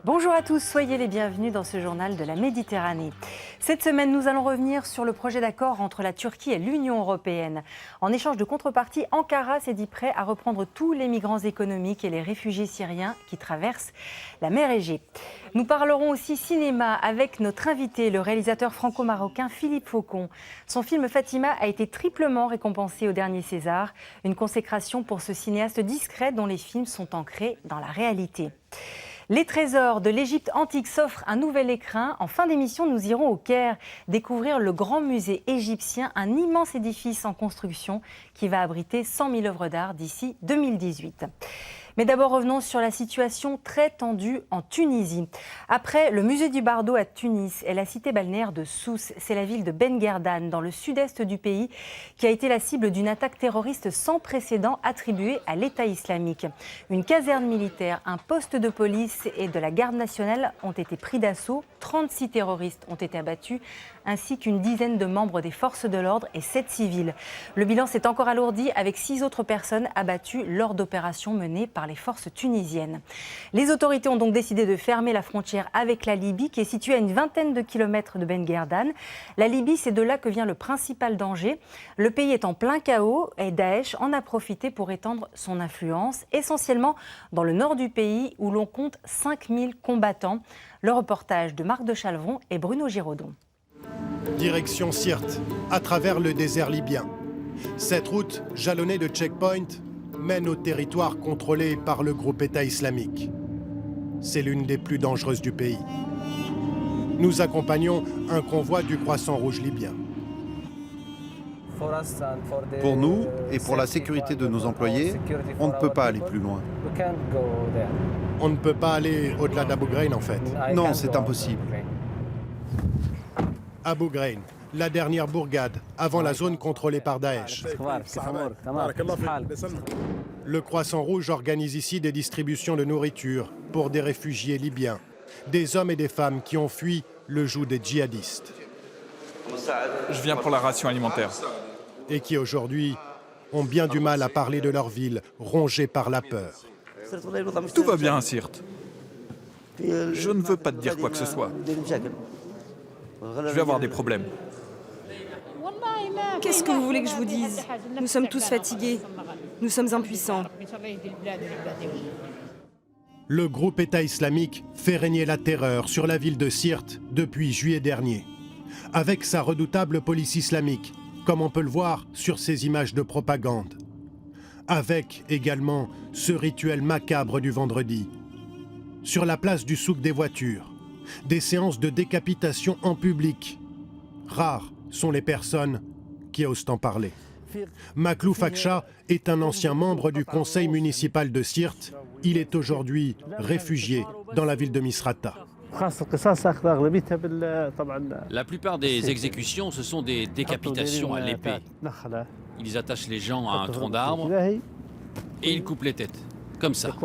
Bonjour à tous, soyez les bienvenus dans ce journal de la Méditerranée. Cette semaine, nous allons revenir sur le projet d'accord entre la Turquie et l'Union européenne. En échange de contrepartie, Ankara s'est dit prêt à reprendre tous les migrants économiques et les réfugiés syriens qui traversent la mer Égée. Nous parlerons aussi cinéma avec notre invité, le réalisateur franco-marocain Philippe Faucon. Son film Fatima a été triplement récompensé au dernier César, une consécration pour ce cinéaste discret dont les films sont ancrés dans la réalité. Les trésors de l'Égypte antique s'offrent un nouvel écrin. En fin d'émission, nous irons au Caire découvrir le grand musée égyptien, un immense édifice en construction qui va abriter 100 000 œuvres d'art d'ici 2018. Mais d'abord, revenons sur la situation très tendue en Tunisie. Après le musée du Bardo à Tunis et la cité balnéaire de Sousse, c'est la ville de Ben Guerdane, dans le sud-est du pays, qui a été la cible d'une attaque terroriste sans précédent attribuée à l'État islamique. Une caserne militaire, un poste de police et de la garde nationale ont été pris d'assaut. 36 terroristes ont été abattus, ainsi qu'une dizaine de membres des forces de l'ordre et 7 civils. Le bilan s'est encore alourdi avec 6 autres personnes abattues lors d'opérations menées par les forces tunisiennes. Les autorités ont donc décidé de fermer la frontière avec la Libye, qui est située à une vingtaine de kilomètres de Ben Guerdane. La Libye, c'est de là que vient le principal danger. Le pays est en plein chaos et Daesh en a profité pour étendre son influence, essentiellement dans le nord du pays où l'on compte 5000 combattants. Le reportage de Marc de Chalvron et Bruno Giraudon. Direction Sirte, à travers le désert libyen. Cette route, jalonnée de checkpoints, mène au territoire contrôlé par le groupe État islamique. C'est l'une des plus dangereuses du pays. Nous accompagnons un convoi du Croissant Rouge libyen. Pour nous et pour la sécurité de nos employés, on ne peut pas aller plus loin. On ne peut pas aller au-delà d'Abu Ghraib en fait. Non, c'est impossible. Abu Ghraib, la dernière bourgade avant la zone contrôlée par Daesh. Le Croissant Rouge organise ici des distributions de nourriture pour des réfugiés libyens, des hommes et des femmes qui ont fui le joug des djihadistes. Je viens pour la ration alimentaire. Et qui aujourd'hui ont bien du mal à parler de leur ville rongée par la peur. Tout va bien à Sirte. Je ne veux pas te dire quoi que ce soit. Je vais avoir des problèmes. Qu'est-ce que vous voulez que je vous dise? Nous sommes tous fatigués. Nous sommes impuissants. Le groupe État islamique fait régner la terreur sur la ville de Sirte depuis juillet dernier. Avec sa redoutable police islamique, comme on peut le voir sur ces images de propagande. Avec également ce rituel macabre du vendredi. Sur la place du souk des voitures, des séances de décapitation en public. Rares sont les personnes qui osent en parler. Maklouf Akcha est un ancien membre du conseil municipal de Sirte. Il est aujourd'hui réfugié dans la ville de Misrata. La plupart des exécutions, ce sont des décapitations à l'épée. Ils attachent les gens à un tronc d'arbre et ils coupent les têtes, comme ça.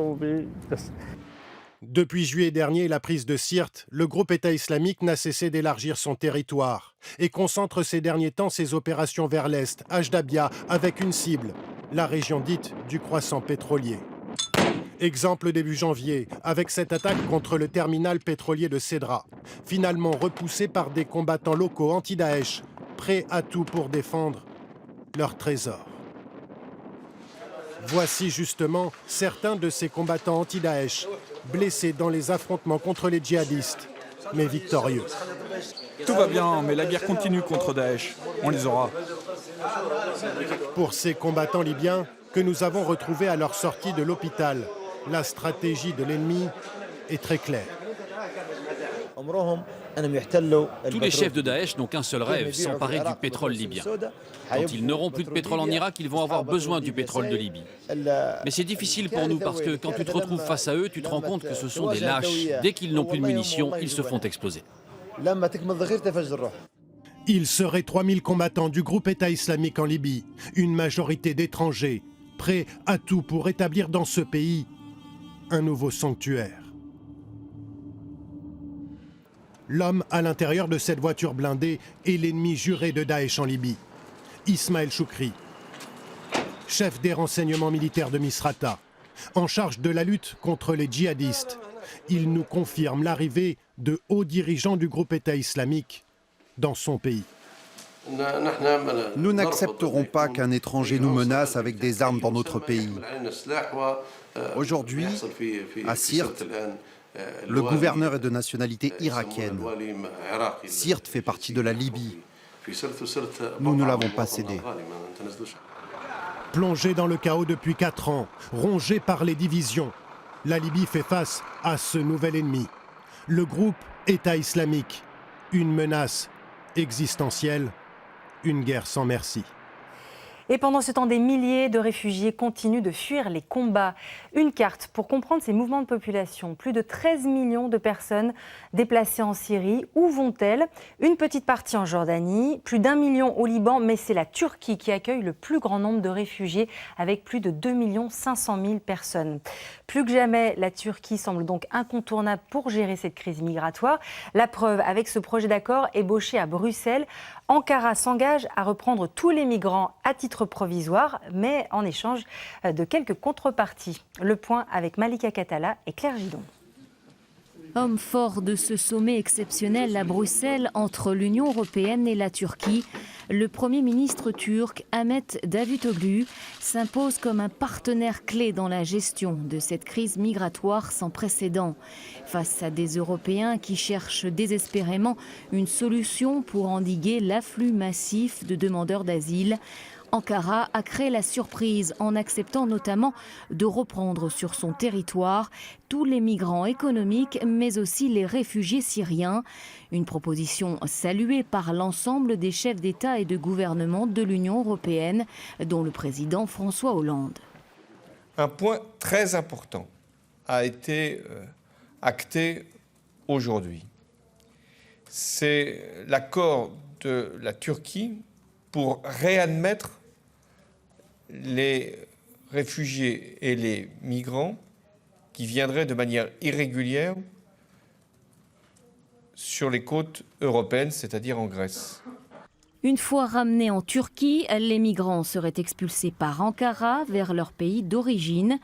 Depuis juillet dernier, la prise de Sirte, le groupe État islamique n'a cessé d'élargir son territoire et concentre ces derniers temps ses opérations vers l'est, Ajdabia, avec une cible, la région dite du croissant pétrolier. Exemple début janvier, avec cette attaque contre le terminal pétrolier de Cédra, finalement repoussé par des combattants locaux anti-Daesh, prêts à tout pour défendre leur trésor. Voici justement certains de ces combattants anti-Daesh, blessés dans les affrontements contre les djihadistes, mais victorieux. Tout va bien, mais la guerre continue contre Daesh. On les aura. Pour ces combattants libyens que nous avons retrouvés à leur sortie de l'hôpital, la stratégie de l'ennemi est très claire. Tous les chefs de Daesh n'ont qu'un seul rêve, s'emparer du pétrole libyen. Quand ils n'auront plus de pétrole en Irak, ils vont avoir besoin du pétrole de Libye. Mais c'est difficile pour nous parce que quand tu te retrouves face à eux, tu te rends compte que ce sont des lâches. Dès qu'ils n'ont plus de munitions, ils se font exploser. Il serait 3000 combattants du groupe État islamique en Libye, une majorité d'étrangers, prêts à tout pour établir dans ce pays un nouveau sanctuaire. L'homme à l'intérieur de cette voiture blindée est l'ennemi juré de Daesh en Libye, Ismaël Choukri, chef des renseignements militaires de Misrata, en charge de la lutte contre les djihadistes. Il nous confirme l'arrivée de hauts dirigeants du groupe État islamique dans son pays. Nous n'accepterons pas qu'un étranger nous menace avec des armes dans notre pays. Aujourd'hui, à Sirte, le gouverneur est de nationalité irakienne. Sirte fait partie de la Libye. Nous ne l'avons pas cédé. Plongé dans le chaos depuis 4 ans, rongé par les divisions, la Libye fait face à ce nouvel ennemi. Le groupe État islamique, une menace existentielle, une guerre sans merci. Et pendant ce temps, des milliers de réfugiés continuent de fuir les combats. Une carte pour comprendre ces mouvements de population. Plus de 13 millions de personnes déplacées en Syrie. Où vont-elles? Une petite partie en Jordanie, plus d'1 million au Liban, mais c'est la Turquie qui accueille le plus grand nombre de réfugiés avec plus de 2 500 000 personnes. Plus que jamais, la Turquie semble donc incontournable pour gérer cette crise migratoire. La preuve avec ce projet d'accord ébauché à Bruxelles. Ankara s'engage à reprendre tous les migrants à titre provisoire, mais en échange de quelques contreparties. Le point avec Malika Katala et Claire Gidon. Homme fort de ce sommet exceptionnel à Bruxelles entre l'Union européenne et la Turquie, le Premier ministre turc Ahmet Davutoglu s'impose comme un partenaire clé dans la gestion de cette crise migratoire sans précédent. Face à des Européens qui cherchent désespérément une solution pour endiguer l'afflux massif de demandeurs d'asile, Ankara a créé la surprise en acceptant notamment de reprendre sur son territoire tous les migrants économiques mais aussi les réfugiés syriens. Une proposition saluée par l'ensemble des chefs d'État et de gouvernement de l'Union européenne, dont le président François Hollande. Un point très important a été acté aujourd'hui. C'est l'accord de la Turquie pour réadmettre les réfugiés et les migrants qui viendraient de manière irrégulière sur les côtes européennes, c'est-à-dire en Grèce. Une fois ramenés en Turquie, les migrants seraient expulsés par Ankara vers leur pays d'origine.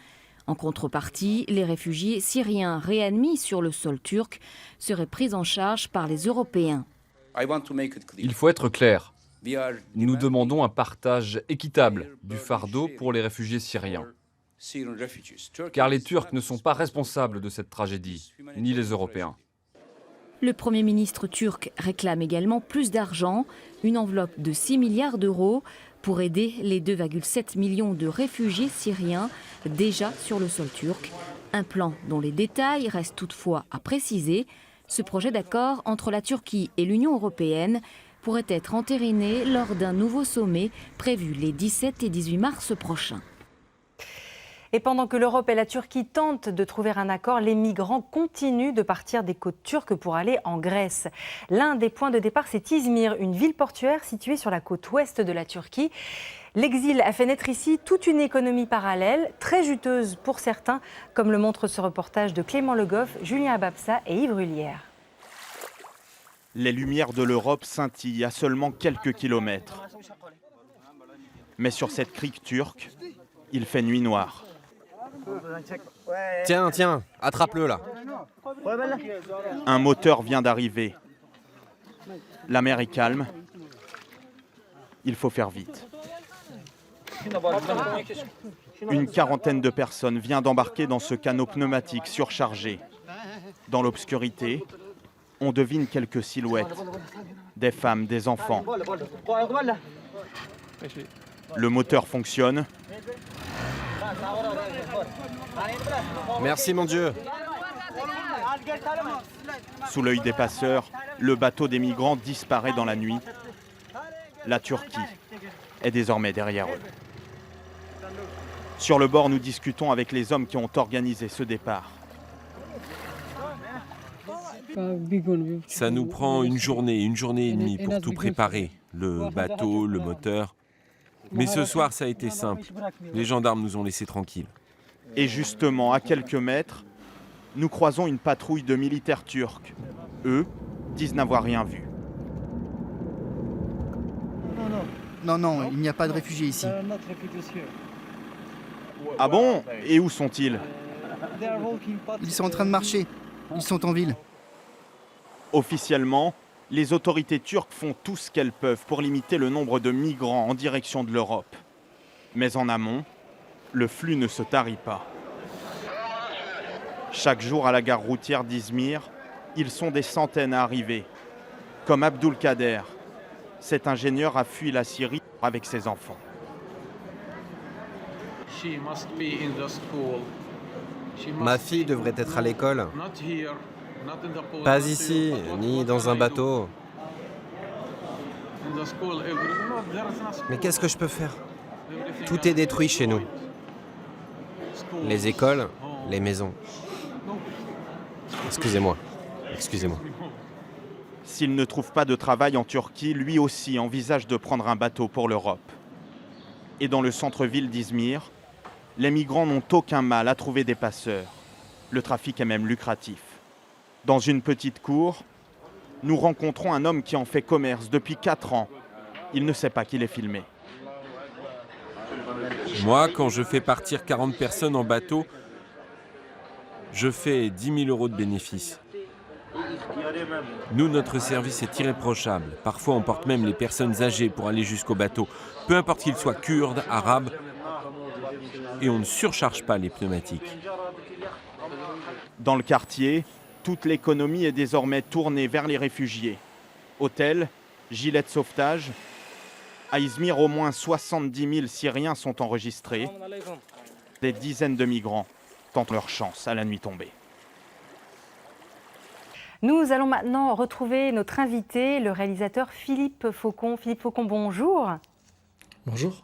En contrepartie, les réfugiés syriens réadmis sur le sol turc seraient pris en charge par les Européens. Il faut être clair. Nous demandons un partage équitable du fardeau pour les réfugiés syriens. Car les Turcs ne sont pas responsables de cette tragédie, ni les Européens. Le Premier ministre turc réclame également plus d'argent, une enveloppe de 6 milliards d'euros pour aider les 2,7 millions de réfugiés syriens déjà sur le sol turc. Un plan dont les détails restent toutefois à préciser. Ce projet d'accord entre la Turquie et l'Union européenne pourrait être entériné lors d'un nouveau sommet prévu les 17 et 18 mars prochains. Et pendant que l'Europe et la Turquie tentent de trouver un accord, les migrants continuent de partir des côtes turques pour aller en Grèce. L'un des points de départ, c'est Izmir, une ville portuaire située sur la côte ouest de la Turquie. L'exil a fait naître ici toute une économie parallèle, très juteuse pour certains, comme le montre ce reportage de Clément Le Goff, Julien Ababsa et Yves Rullière. Les lumières de l'Europe scintillent à seulement quelques kilomètres. Mais sur cette crique turque, il fait nuit noire. Tiens, attrape-le là. Un moteur vient d'arriver. La mer est calme. Il faut faire vite. Une quarantaine de personnes vient d'embarquer dans ce canot pneumatique surchargé. Dans l'obscurité, on devine quelques silhouettes. Des femmes, des enfants. Le moteur fonctionne. Merci mon Dieu. Sous l'œil des passeurs, le bateau des migrants disparaît dans la nuit. La Turquie est désormais derrière eux. Sur le bord, nous discutons avec les hommes qui ont organisé ce départ. Ça nous prend une journée et demie pour tout préparer, le bateau, le moteur. Mais ce soir, ça a été simple. Les gendarmes nous ont laissés tranquilles. Et justement, à quelques mètres, nous croisons une patrouille de militaires turcs. Eux disent n'avoir rien vu. Non, il n'y a pas de réfugiés ici. Ah bon? Et où sont-ils? Ils sont en train de marcher. Ils sont en ville. Officiellement, les autorités turques font tout ce qu'elles peuvent pour limiter le nombre de migrants en direction de l'Europe. Mais en amont, le flux ne se tarit pas. Chaque jour à la gare routière d'Izmir, ils sont des centaines à arriver. Comme Abdulkader, cet ingénieur a fui la Syrie avec ses enfants. Ma fille devrait être à l'école. Pas ici, ni dans un bateau. Mais qu'est-ce que je peux faire? Tout est détruit chez nous. Les écoles, les maisons. Excusez-moi. S'il ne trouve pas de travail en Turquie, lui aussi envisage de prendre un bateau pour l'Europe. Et dans le centre-ville d'Izmir, les migrants n'ont aucun mal à trouver des passeurs. Le trafic est même lucratif. Dans une petite cour, nous rencontrons un homme qui en fait commerce depuis 4 ans. Il ne sait pas qu'il est filmé. Moi, quand je fais partir 40 personnes en bateau, je fais 10 000 € de bénéfices. Nous, notre service est irréprochable. Parfois, on porte même les personnes âgées pour aller jusqu'au bateau, peu importe qu'ils soient kurdes, arabes, et on ne surcharge pas les pneumatiques. Dans le quartier, toute l'économie est désormais tournée vers les réfugiés. Hôtels, gilets de sauvetage. À Izmir, au moins 70 000 Syriens sont enregistrés. Des dizaines de migrants tentent leur chance à la nuit tombée. Nous allons maintenant retrouver notre invité, le réalisateur Philippe Faucon. Philippe Faucon, bonjour. Bonjour.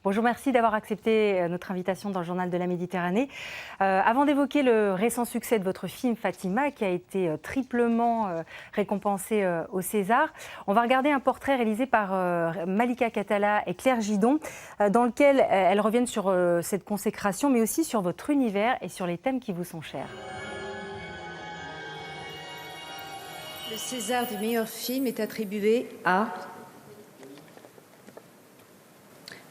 Bonjour, merci d'avoir accepté notre invitation dans le Journal de la Méditerranée. Avant d'évoquer le récent succès de votre film Fatima, qui a été triplement récompensé au César, on va regarder un portrait réalisé par Malika Katala et Claire Gidon, dans lequel elles reviennent sur cette consécration, mais aussi sur votre univers et sur les thèmes qui vous sont chers. Le César du meilleur film est attribué à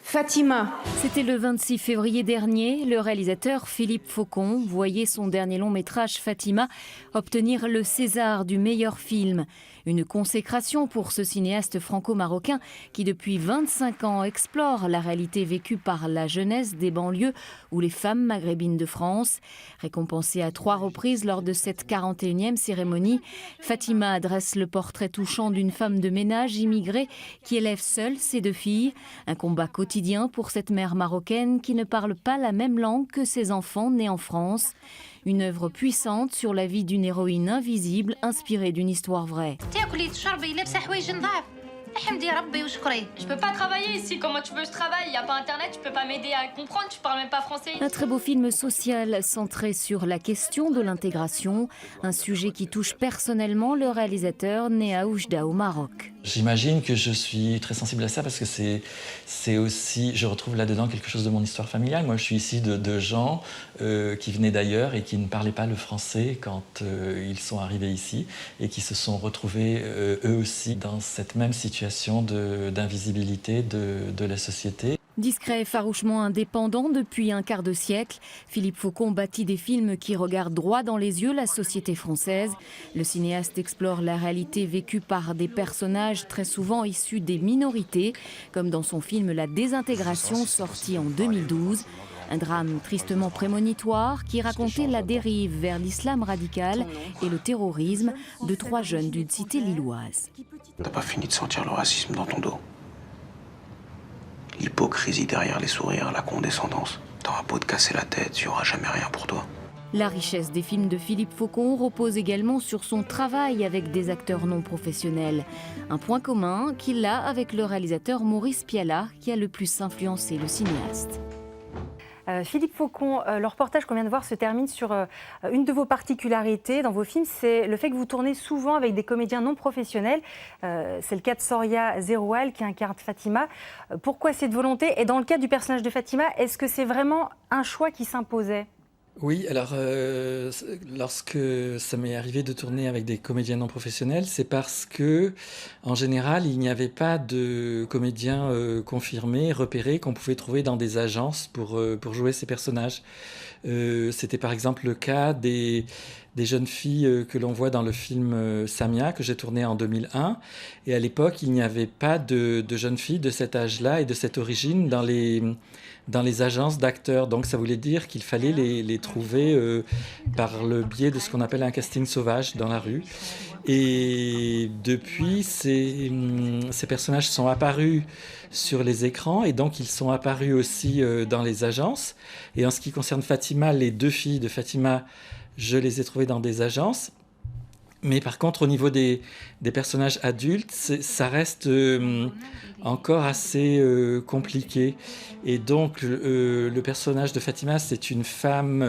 Fatima. C'était le 26 février dernier. Le réalisateur Philippe Faucon voyait son dernier long métrage Fatima obtenir le César du meilleur film. Une consécration pour ce cinéaste franco-marocain qui depuis 25 ans explore la réalité vécue par la jeunesse des banlieues ou les femmes maghrébines de France. Récompensé à 3 reprises lors de cette 41e cérémonie, Fatima adresse le portrait touchant d'une femme de ménage immigrée qui élève seule ses 2 filles. Un combat quotidien pour cette mère marocaine qui ne parle pas la même langue que ses enfants nés en France. Une œuvre puissante sur la vie d'une héroïne invisible inspirée d'une histoire vraie. Je peux pas travailler ici, comment tu veux que je travaille? Il n'y a pas internet, tu peux pas m'aider à comprendre, tu parles même pas français. Un très beau film social centré sur la question de l'intégration, un sujet qui touche personnellement le réalisateur né à Oujda au Maroc. J'imagine que je suis très sensible à ça parce que c'est aussi, je retrouve là-dedans quelque chose de mon histoire familiale. Moi, je suis ici de gens qui venaient d'ailleurs et qui ne parlaient pas le français quand ils sont arrivés ici et qui se sont retrouvés eux aussi dans cette même situation d'invisibilité de la société. Discret et farouchement indépendant depuis un quart de siècle, Philippe Faucon bâtit des films qui regardent droit dans les yeux la société française. Le cinéaste explore la réalité vécue par des personnages très souvent issus des minorités, comme dans son film La désintégration, sorti en 2012. Un drame tristement prémonitoire qui racontait la dérive vers l'islam radical et le terrorisme de 3 jeunes d'une cité lilloise. T'as pas fini de sentir le racisme dans ton dos. L'hypocrisie derrière les sourires, la condescendance. T'auras beau te casser la tête, il n'y aura jamais rien pour toi. La richesse des films de Philippe Faucon repose également sur son travail avec des acteurs non professionnels. Un point commun qu'il a avec le réalisateur Maurice Pialat, qui a le plus influencé le cinéaste. Philippe Faucon, le reportage qu'on vient de voir se termine sur une de vos particularités dans vos films, c'est le fait que vous tournez souvent avec des comédiens non professionnels. C'est le cas de Soria Zeroual qui incarne Fatima. Pourquoi cette volonté? Et dans le cas du personnage de Fatima, est-ce que c'est vraiment un choix qui s'imposait? Oui, alors lorsque ça m'est arrivé de tourner avec des comédiens non professionnels, c'est parce que, en général, il n'y avait pas de comédiens confirmés, repérés, qu'on pouvait trouver dans des agences pour jouer ces personnages. C'était par exemple le cas des jeunes filles que l'on voit dans le film Samia, que j'ai tourné en 2001. Et à l'époque, il n'y avait pas de jeunes filles de cet âge-là et de cette origine dans les agences d'acteurs. Donc ça voulait dire qu'il fallait les trouver par le biais de ce qu'on appelle un casting sauvage dans la rue. Et depuis, ces personnages sont apparus sur les écrans et donc ils sont apparus aussi dans les agences. Et en ce qui concerne Fatima, les 2 filles de Fatima, je les ai trouvées dans des agences. Mais par contre, au niveau des personnages adultes, ça reste encore assez compliqué. Et donc, le personnage de Fatima, c'est une femme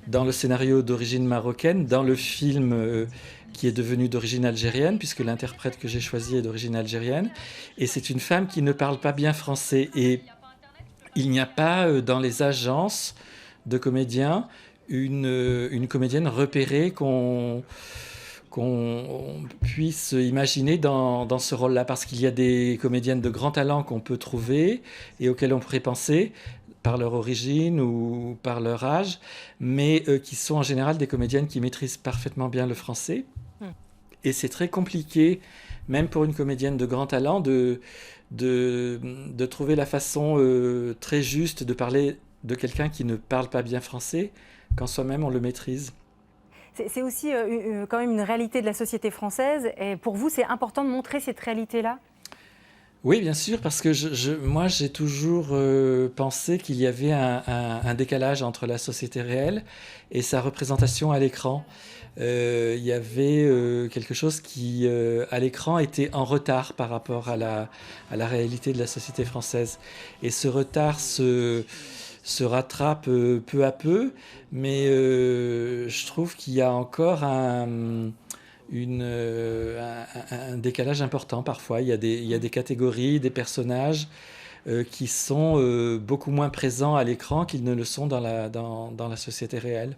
dans le scénario d'origine marocaine, dans le film qui est devenu d'origine algérienne, puisque l'interprète que j'ai choisi est d'origine algérienne. Et c'est une femme qui ne parle pas bien français. Et il n'y a pas dans les agences de comédiens une comédienne repérée qu'on puisse imaginer dans ce rôle-là, parce qu'il y a des comédiennes de grand talent qu'on peut trouver et auxquelles on pourrait penser par leur origine ou par leur âge, mais qui sont en général des comédiennes qui maîtrisent parfaitement bien le français. Et c'est très compliqué, même pour une comédienne de grand talent, de trouver la façon très juste de parler de quelqu'un qui ne parle pas bien français, quand soi-même on le maîtrise. C'est aussi quand même une réalité de la société française. Et pour vous, c'est important de montrer cette réalité-là ? Oui, bien sûr, parce que moi, j'ai toujours pensé qu'il y avait un décalage entre la société réelle et sa représentation à l'écran. Il y avait quelque chose qui, à l'écran, était en retard par rapport à la réalité de la société française. Et ce retard se rattrape peu à peu, mais je trouve qu'il y a encore un décalage important parfois. Il y a des catégories, des personnages qui sont beaucoup moins présents à l'écran qu'ils ne le sont dans la société réelle.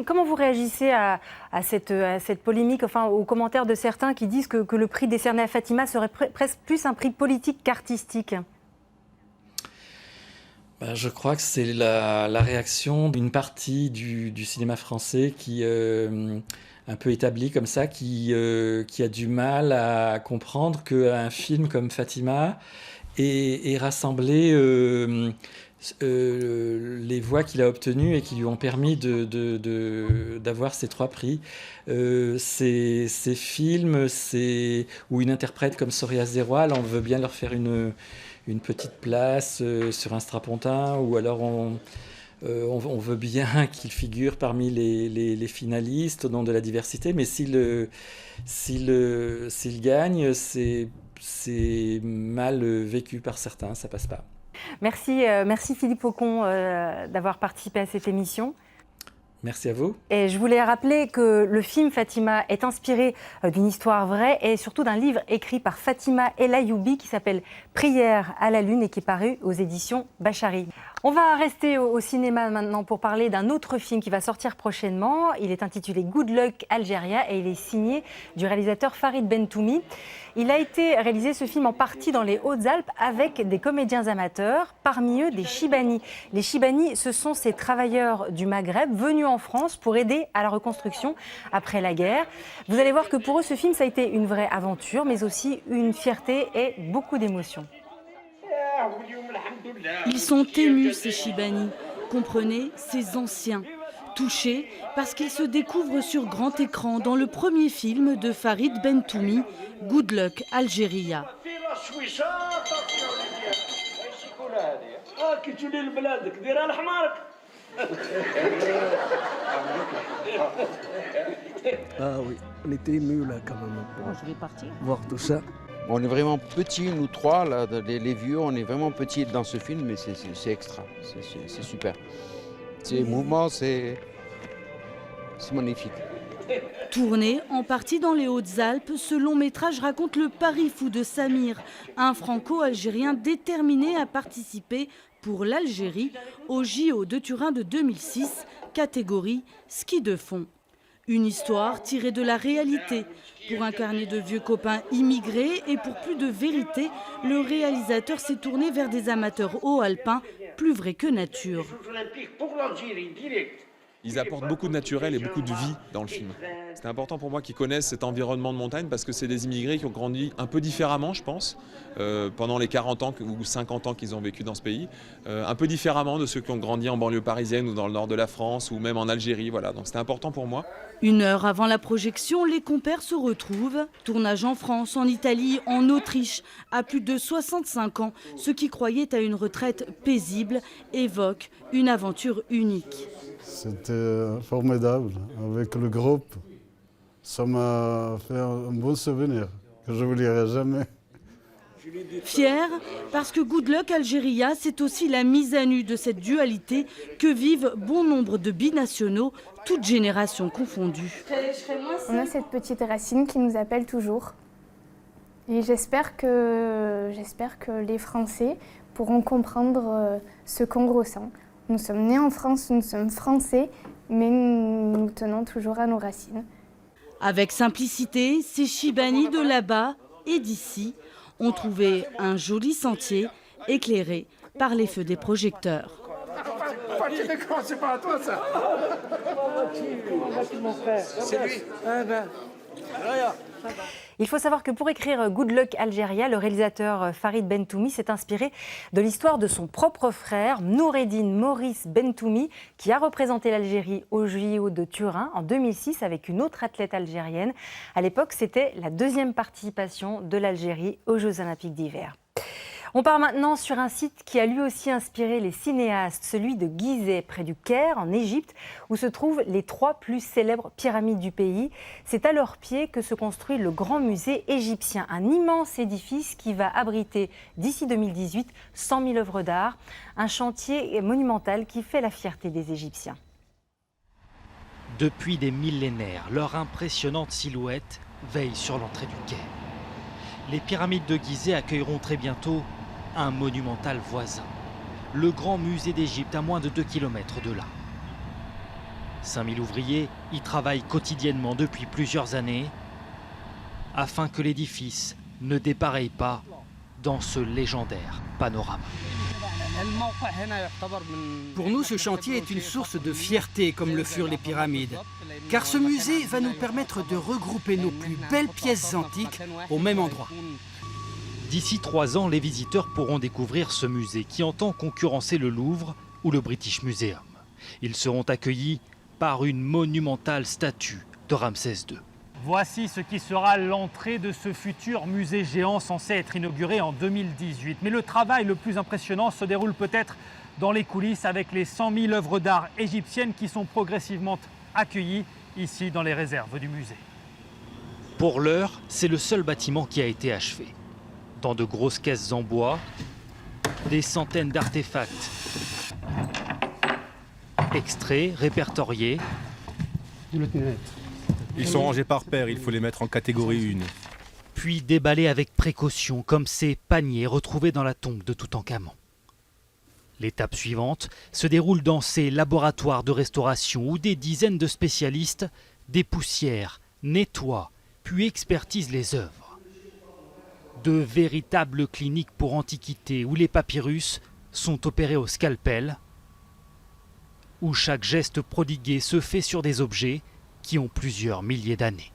Comment vous réagissez à cette polémique, enfin aux commentaires de certains qui disent que le prix décerné à Fatima serait presque plus un prix politique qu'artistique ? Je crois que c'est la réaction d'une partie du cinéma français qui un peu établi comme ça, qui a du mal à comprendre qu'un film comme Fatima ait rassemblé les voix qu'il a obtenues et qui lui ont permis d'avoir ces 3 prix. Ces films, ou une interprète comme Soria Zeroual, on veut bien leur faire une petite place sur un strapontin, ou alors on veut bien qu'il figure parmi les finalistes au nom de la diversité, mais s'il gagne, c'est mal vécu par certains, ça passe pas. Merci Philippe Aucon d'avoir participé à cette émission. Merci à vous. Et je voulais rappeler que le film Fatima est inspiré d'une histoire vraie et surtout d'un livre écrit par Fatima El Ayyoubi qui s'appelle Prière à la lune et qui est paru aux éditions Bachari. On va rester au cinéma maintenant pour parler d'un autre film qui va sortir prochainement. Il est intitulé Good Luck Algeria et il est signé du réalisateur Farid Bentoumi. Il a été réalisé ce film en partie dans les Hautes-Alpes avec des comédiens amateurs, parmi eux des Chibani. Les Chibani, ce sont ces travailleurs du Maghreb venus en France pour aider à la reconstruction après la guerre. Vous allez voir que pour eux, ce film, ça a été une vraie aventure, mais aussi une fierté et beaucoup d'émotions. Ils sont émus, ces Chibani. Comprenez, ces anciens. Touchés parce qu'ils se découvrent sur grand écran dans le premier film de Farid Bentoumi, Good Luck Algeria. Ah oui, on était émus là quand même. Bon, je vais partir. Voir tout ça. On est vraiment petits, nous 3, là, les vieux, on est vraiment petits dans ce film, mais c'est extra, c'est super. C'est mouvement, c'est magnifique. Tourné en partie dans les Hautes-Alpes, ce long métrage raconte le pari fou de Samir, un franco-algérien déterminé à participer pour l'Algérie au JO de Turin de 2006, catégorie ski de fond. Une histoire tirée de la réalité. Pour incarner de vieux copains immigrés et pour plus de vérité, le réalisateur s'est tourné vers des amateurs haut-alpins, plus vrais que nature. Ils apportent beaucoup de naturel et beaucoup de vie dans le film. C'était important pour moi qu'ils connaissent cet environnement de montagne parce que c'est des immigrés qui ont grandi un peu différemment, je pense, pendant les 40 ans ou 50 ans qu'ils ont vécu dans ce pays. Un peu différemment de ceux qui ont grandi en banlieue parisienne ou dans le nord de la France ou même en Algérie. Voilà. Donc c'était important pour moi. 1 heure avant la projection, les compères se retrouvent. Tournage en France, en Italie, en Autriche. À plus de 65 ans, ceux qui croyaient à une retraite paisible évoquent une aventure unique. C'était formidable avec le groupe. Ça m'a fait un bon souvenir que je n'oublierai jamais. Fier, parce que Good Luck Algéria, c'est aussi la mise à nu de cette dualité que vivent bon nombre de binationaux, toutes générations confondues. On a cette petite racine qui nous appelle toujours. Et j'espère que les Français pourront comprendre ce qu'on ressent. Nous sommes nés en France, nous sommes français, mais nous tenons toujours à nos racines. Avec simplicité, ces Chibani de là-bas et d'ici ont trouvé un joli sentier éclairé par les feux des projecteurs. C'est pas à toi ça. C'est lui. Il faut savoir que pour écrire Good Luck Algéria, le réalisateur Farid Bentoumi s'est inspiré de l'histoire de son propre frère, Noureddine Maurice Bentoumi, qui a représenté l'Algérie au JO de Turin en 2006 avec une autre athlète algérienne. À l'époque, c'était la 2e participation de l'Algérie aux Jeux Olympiques d'hiver. On part maintenant sur un site qui a lui aussi inspiré les cinéastes, celui de Gizeh, près du Caire, en Égypte, où se trouvent les 3 plus célèbres pyramides du pays. C'est à leurs pieds que se construit le Grand Musée égyptien, un immense édifice qui va abriter d'ici 2018 100 000 œuvres d'art, un chantier monumental qui fait la fierté des Égyptiens. Depuis des millénaires, leur impressionnante silhouette veille sur l'entrée du Caire. Les pyramides de Gizeh accueilleront très bientôt un monumental voisin, le Grand Musée d'Égypte à moins de 2 km de là. 5000 ouvriers y travaillent quotidiennement depuis plusieurs années afin que l'édifice ne dépareille pas dans ce légendaire panorama. Pour nous, ce chantier est une source de fierté comme le furent les pyramides, car ce musée va nous permettre de regrouper nos plus belles pièces antiques au même endroit. D'ici 3 ans, les visiteurs pourront découvrir ce musée qui entend concurrencer le Louvre ou le British Museum. Ils seront accueillis par une monumentale statue de Ramsès II. Voici ce qui sera l'entrée de ce futur musée géant censé être inauguré en 2018. Mais le travail le plus impressionnant se déroule peut-être dans les coulisses avec les 100 000 œuvres d'art égyptiennes qui sont progressivement accueillies ici dans les réserves du musée. Pour l'heure, c'est le seul bâtiment qui a été achevé. Dans de grosses caisses en bois, des centaines d'artefacts extraits, répertoriés. Ils sont rangés par paire, il faut les mettre en catégorie 1. Puis déballés avec précaution, comme ces paniers retrouvés dans la tombe de Toutankhamon. L'étape suivante se déroule dans ces laboratoires de restauration où des dizaines de spécialistes dépoussièrent, nettoient, puis expertisent les œuvres. De véritables cliniques pour antiquités où les papyrus sont opérés au scalpel, où chaque geste prodigué se fait sur des objets qui ont plusieurs milliers d'années.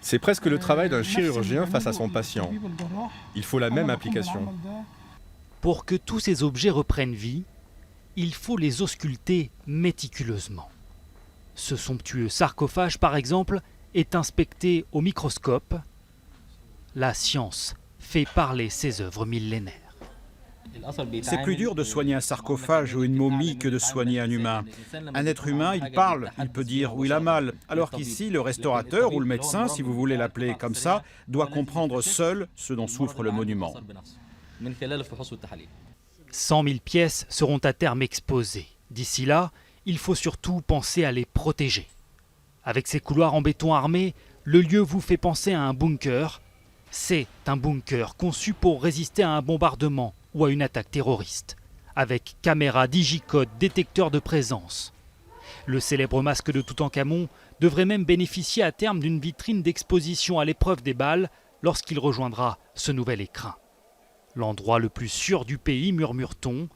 C'est presque le travail d'un chirurgien face à son patient. Il faut la même application. Pour que tous ces objets reprennent vie, il faut les ausculter méticuleusement. Ce somptueux sarcophage, par exemple, est inspecté au microscope. La science fait parler ses œuvres millénaires. C'est plus dur de soigner un sarcophage ou une momie que de soigner un humain. Un être humain, il parle, il peut dire où il a mal, alors qu'ici, le restaurateur ou le médecin, si vous voulez l'appeler comme ça, doit comprendre seul ce dont souffre le monument. 100 000 pièces seront à terme exposées. D'ici là, il faut surtout penser à les protéger. Avec ses couloirs en béton armé, le lieu vous fait penser à un bunker. C'est un bunker conçu pour résister à un bombardement ou à une attaque terroriste, avec caméras, digicode, détecteurs de présence. Le célèbre masque de Toutankhamon devrait même bénéficier à terme d'une vitrine d'exposition à l'épreuve des balles lorsqu'il rejoindra ce nouvel écrin. L'endroit le plus sûr du pays, murmure-t-on,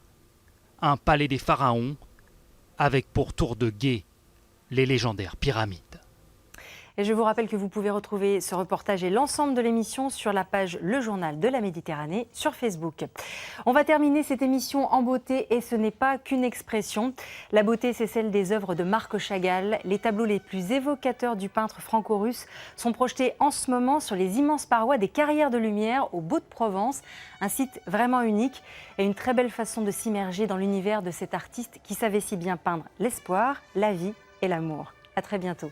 un palais des pharaons, avec pour tour de guet les légendaires pyramides. Et je vous rappelle que vous pouvez retrouver ce reportage et l'ensemble de l'émission sur la page Le Journal de la Méditerranée sur Facebook. On va terminer cette émission en beauté et ce n'est pas qu'une expression. La beauté, c'est celle des œuvres de Marc Chagall. Les tableaux les plus évocateurs du peintre franco-russe sont projetés en ce moment sur les immenses parois des Carrières de Lumière au Beau-de-Provence. Un site vraiment unique et une très belle façon de s'immerger dans l'univers de cet artiste qui savait si bien peindre l'espoir, la vie et l'amour. À très bientôt.